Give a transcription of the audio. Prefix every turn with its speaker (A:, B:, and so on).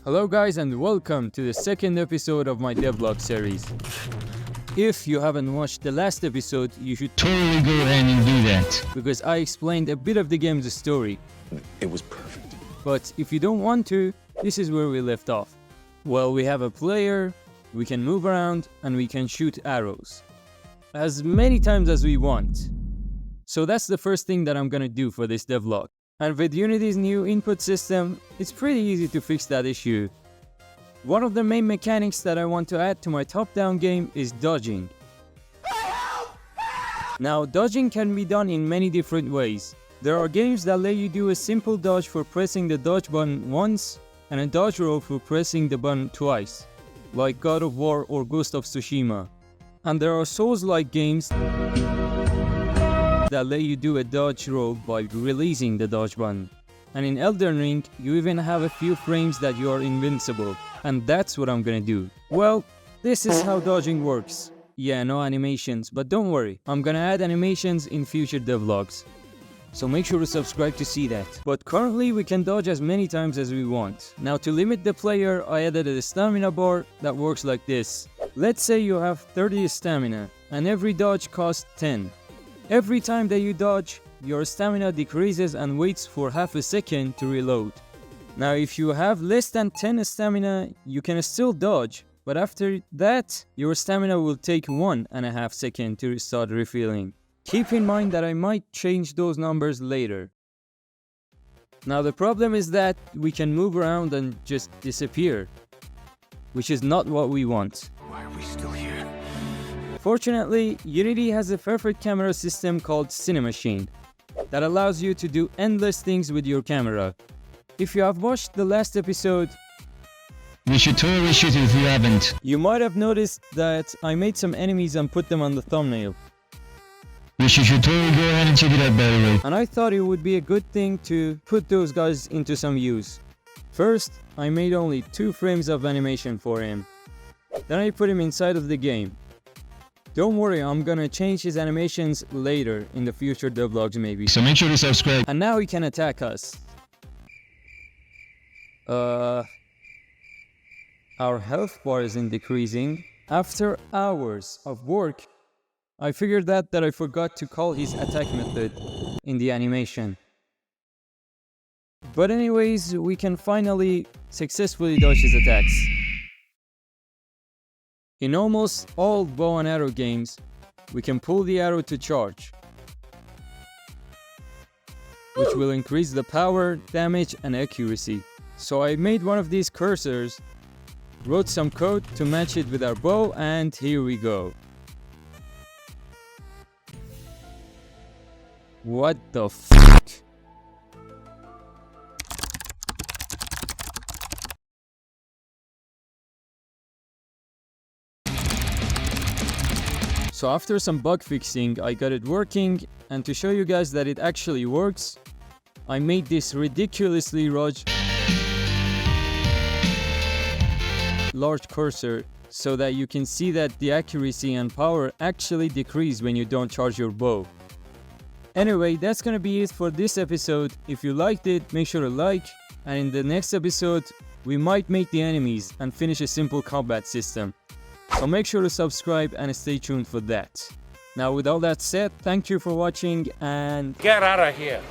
A: Hello guys and welcome to the second episode of my Devlog series. If you haven't watched the last episode, you should
B: totally go ahead and do that,
A: because I explained a bit of the game's story.
C: It was perfect.
A: But if you don't want to, this is where we left off. Well, we have a player, we can move around, and we can shoot arrows as many times as we want. So that's the first thing that I'm gonna do for this devlog. And with Unity's new input system, it's pretty easy to fix that issue. One of the main mechanics that I want to add to my top-down game is dodging. Now, dodging can be done in many different ways. There are games that let you do a simple dodge for pressing the dodge button once, and a dodge roll for pressing the button twice, like God of War or Ghost of Tsushima. And there are Souls-like games that let you do a dodge roll by releasing the dodge button. And in Elden Ring, you even have a few frames that you are invincible. And that's what I'm gonna do. Well, this is how dodging works. Yeah, no animations, but don't worry, I'm gonna add animations in future devlogs. So make sure to subscribe to see that. But currently we can dodge as many times as we want. Now to limit the player, I added a stamina bar that works like this. Let's say you have 30 stamina, and every dodge costs 10. Every time that you dodge, your stamina decreases and waits for half a second to reload. Now if you have less than 10 stamina, you can still dodge, but after that, your stamina will take 1.5 seconds to start refilling. Keep in mind that I might change those numbers later. Now the problem is that we can move around and just disappear, which is not what we want.
C: Why are we still here?
A: Fortunately, Unity has a perfect camera system called Cinemachine that allows you to do endless things with your camera. If you have watched the last episode,
B: you should totally shoot it if you haven't.
A: You might have noticed that I made some enemies and put them on the thumbnail.
B: You should totally go ahead and check it out, by the way.
A: And I thought it would be a good thing to put those guys into some use. First, I made only 2 frames of animation for him. Then I put him inside of the game. Don't worry, I'm gonna change his animations later in the future devlogs maybe.
B: So make sure to subscribe.
A: And now he can attack us. Our health bar isn't decreasing. After hours of work, I figured that I forgot to call his attack method in the animation. But anyways, we can finally successfully dodge his attacks. In almost all bow and arrow games, we can pull the arrow to charge, which will increase the power, damage, and accuracy. So I made one of these cursors, wrote some code to match it with our bow, and here we go. What the f***? So after some bug fixing, I got it working, and to show you guys that it actually works, I made this ridiculously large cursor so that you can see that the accuracy and power actually decrease when you don't charge your bow. Anyway, that's gonna be it for this episode. If you liked it, make sure to like, and in the next episode, we might make the enemies and finish a simple combat system. So make sure to subscribe and stay tuned for that. Now with all that said, thank you for watching and
D: get out of here.